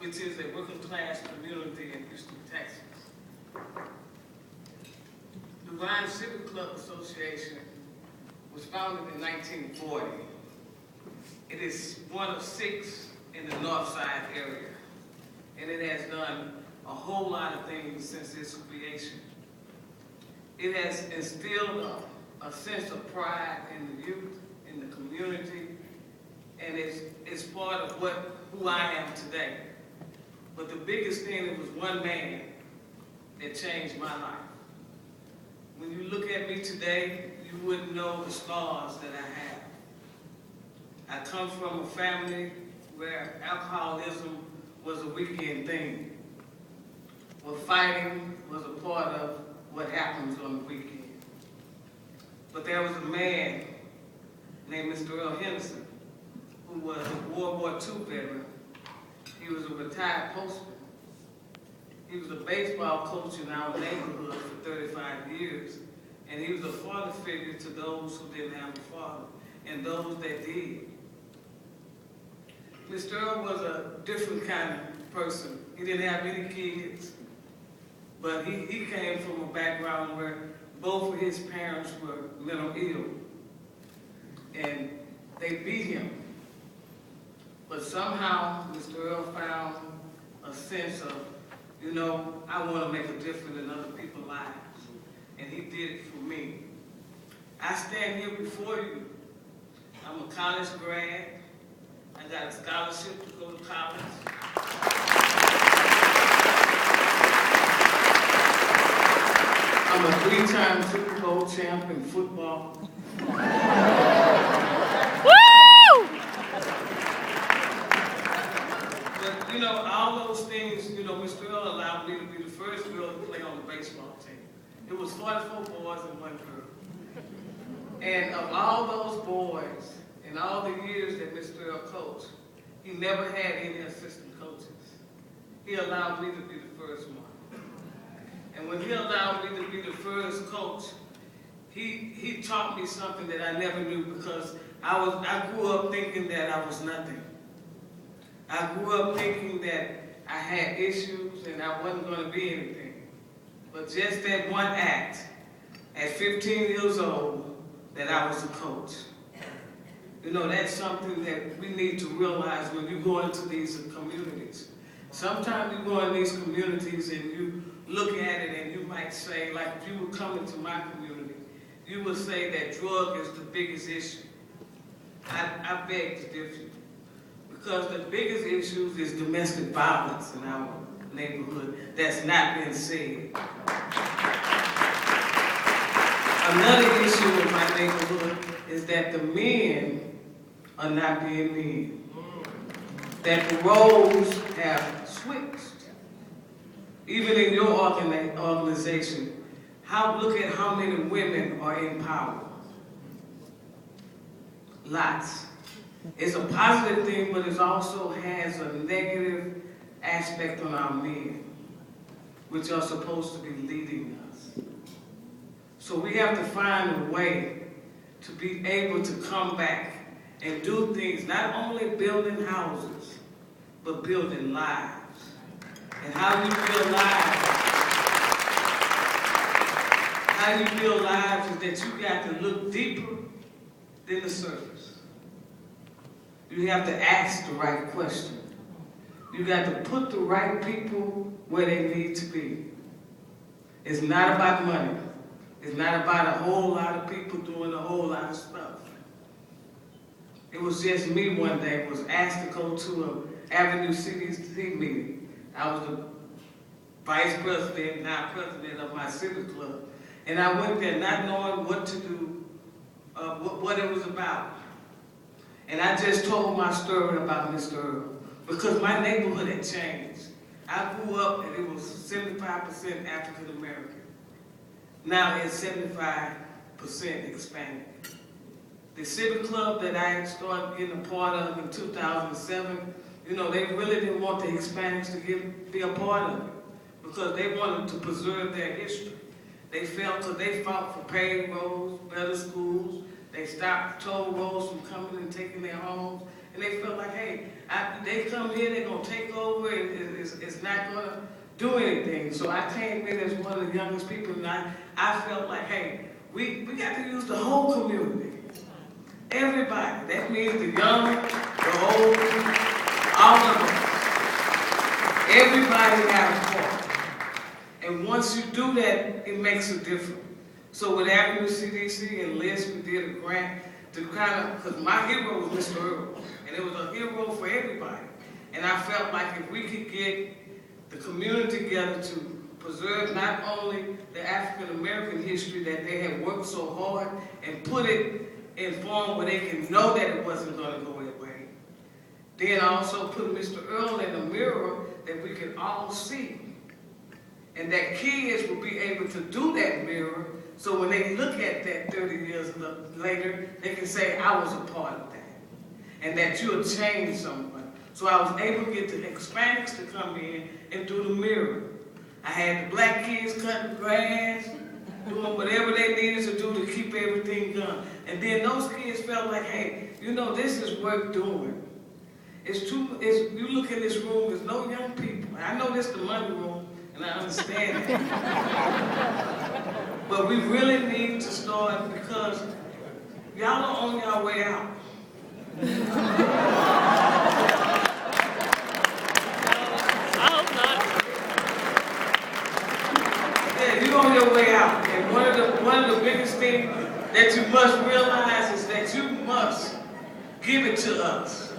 which is a working class community in Houston, Texas. The Ryan Civic Club Association was founded in 1940. It is one of 6 in the Northside area, and it has done a whole lot of things since its creation. It has instilled a sense of pride in the youth, in the community, and it's part of who I am today. But the biggest thing, it was one man that changed my life. When you look at me today, you wouldn't know the scars that I have. I come from a family where alcoholism was a weekend thing, where fighting was a part of what happens on the weekend. But there was a man named Mr. Earl Henderson, who was a World War II veteran. He was a retired postman. He was a baseball coach in our neighborhood for 35 years, and he was a father figure to those who didn't have a father, and those that did. Mr. Earl was a different kind of person. He didn't have any kids, but he came from a background where both of his parents were mental ill, and they beat him. But somehow, Mr. Earl found a sense of, I want to make a difference in other people's lives. And he did it for me. I stand here before you. I'm a college grad. I got a scholarship to go to college. I'm a 3-time Super Bowl champ in football. But all those things, Mr. Earl allowed me to be the first girl to play on the baseball team. It was 44 boys and 1 girl. And of all those boys, in all the years that Mr. Earl coached, he never had any assistant coaches. He allowed me to be the first one. And when he allowed me to be the first coach, he taught me something that I never knew, because I grew up thinking that I was nothing. I grew up thinking that I had issues and I wasn't going to be anything. But just that one act, at 15 years old, that I was a coach. That's something that we need to realize when you go into these communities. Sometimes you go in these communities and you look at it and you might say, like if you were coming to my community, you would say that drug is the biggest issue. I beg to differ. Because the biggest issue is domestic violence in our neighborhood that's not been said. Another issue in my neighborhood is that the men are not being men. That the roles have switched. Even in your organization, look at how many women are in power. Lots. It's a positive thing, but it also has a negative aspect on our men, which are supposed to be leading us. So we have to find a way to be able to come back and do things, not only building houses, but building lives. And how you build lives is that you got to look deeper than the surface. You have to ask the right question. You got to put the right people where they need to be. It's not about money. It's not about a whole lot of people doing a whole lot of stuff. It was just me one day, was asked to go to an Avenue CDC meeting. I was the vice president, now president of my civic club. And I went there not knowing what to do, what it was about. And I just told my story about Mr. Earl, because my neighborhood had changed. I grew up and it was 75% African American. Now it's 75% Hispanic. The civic club that I started getting a part of in 2007, they really didn't want the Hispanics to be a part of it, because they wanted to preserve their history. They fought for paved roads, better schools. They stopped toll roads from coming and taking their homes. and they felt like, hey, they come here, they're gonna take over, and it's not gonna do anything. So I came in as one of the youngest people, and I felt like, hey, we got to use the whole community. Everybody. That means the young, the old, all of us. Everybody has a part. And once you do that, it makes a difference. So with Avenue CDC and LISC, we did a grant to kind of, because my hero was Mr. Earl, and it was a hero for everybody. And I felt like if we could get the community together to preserve not only the African American history that they had worked so hard and put it in form where they can know that it wasn't going to go away. Then also put Mr. Earl in a mirror that we can all see. And that kids will be able to do that mirror, so when they look at that 30 years later, they can say, I was a part of that. And that you'll change someone. So I was able to get the Hispanics to come in and do the mirror. I had the black kids cutting grass, doing whatever they needed to do to keep everything done. And then those kids felt like, hey, you know, this is worth doing. You look in this room, there's no young people. I know this is the money room, and I understand that. But we really need to start, because y'all are on your way out. You're on your way out. And one of the biggest things that you must realize is that you must give it to us.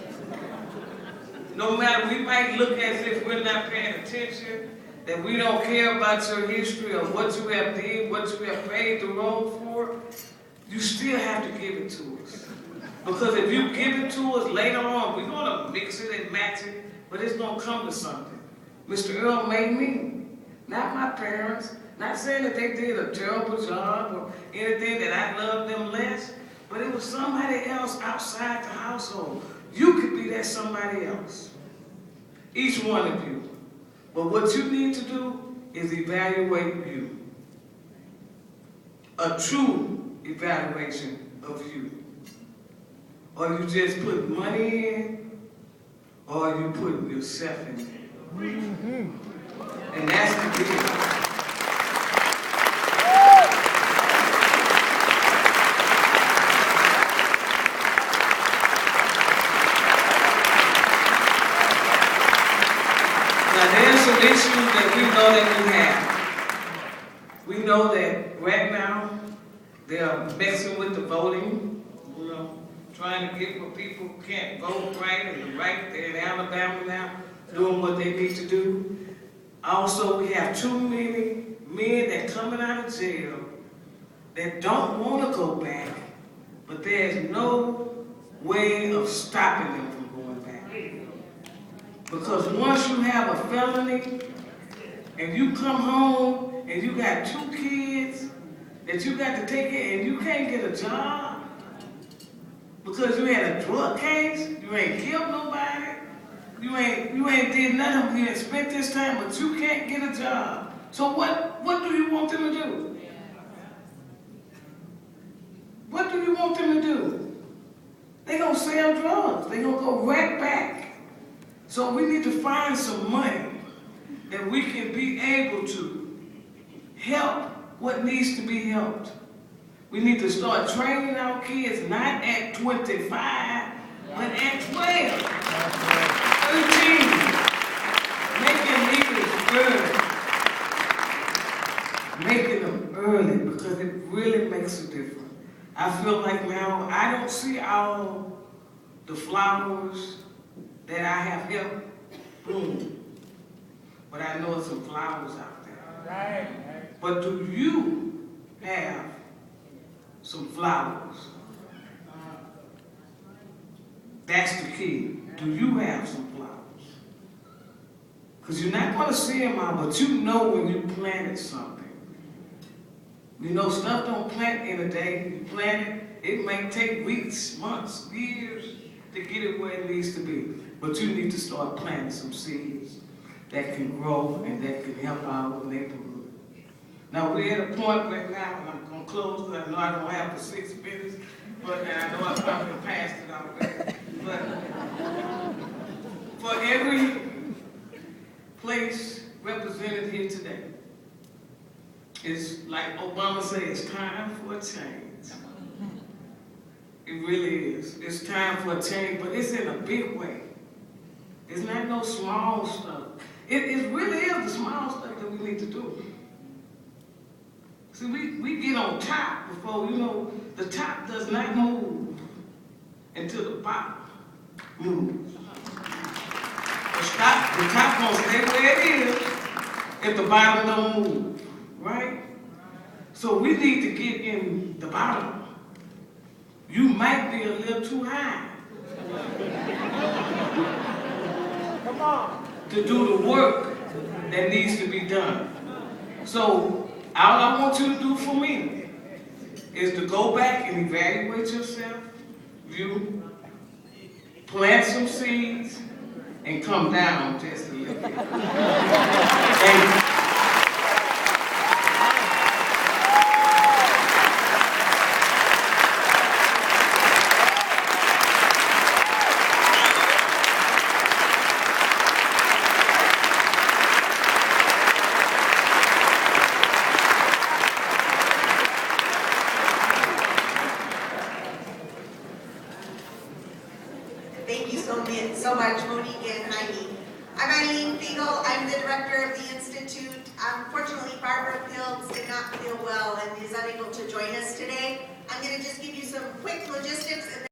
No matter, we might look as if we're not paying attention, that we don't care about your history or what you have did, what you have paid the road for, you still have to give it to us. Because if you give it to us later on, we're going to mix it and match it, but it's going to come to something. Mr. Earl made me, not my parents. Not saying that they did a terrible job or anything, that I loved them less, but it was somebody else outside the household. You could be that somebody else. Each one of you. But what you need to do is evaluate you. A true evaluation of you. Or you just put money in, or you put yourself in there. Mm-hmm. And that's the deal. Some issues that we know that we have. We know that right now they are messing with the voting, you know, trying to get where people can't vote right and the right. They're in Alabama now doing what they need to do. Also, we have too many men that coming out of jail that don't want to go back, but there's no way of stopping them from going back. Because once you have a felony and you come home and you got 2 kids that you got to take care and you can't get a job because you had a drug case, you ain't killed nobody, you ain't did nothing, you ain't spent this time, but you can't get a job. So what do you want them to do? What do you want them to do? They gonna sell drugs. They gonna go right back. So we need to find some money that we can be able to help what needs to be helped. We need to start training our kids not at 25, but at 12, 13. Making them early because it really makes a difference. I feel like now I don't see all the flowers that I have helped bloom. But I know some flowers out there. Right. But do you have some flowers? That's the key. Do you have some flowers? Because you're not going to see them out, but you know when you planted something. You know, stuff don't plant in a day. You plant it, it may take weeks, months, years to get it where it needs to be. But you need to start planting some seeds that can grow and that can help our neighborhood. Now we're at a point right now, and I'm going to close because I know I don't have the 6 minutes, but I know I probably passed it already. But For every place represented here today, it's like Obama said, it's time for a change. It really is. It's time for a change, but it's in a big way. It's not no small stuff. It really is the small stuff that we need to do. See, we get on top before, the top does not move until the bottom moves. The top gonna stay where it is if the bottom don't move, right? So we need to get in the bottom. You might be a little too high. Come on. To do the work that needs to be done. So all I want you to do for me is to go back and evaluate yourself, plant some seeds, and come down just a little bit. Thank you. Thank you so much, Monique and Heidi. I'm Eileen Fiegel. I'm the director of the Institute. Unfortunately, Barbara Fields did not feel well and is unable to join us today. I'm going to just give you some quick logistics.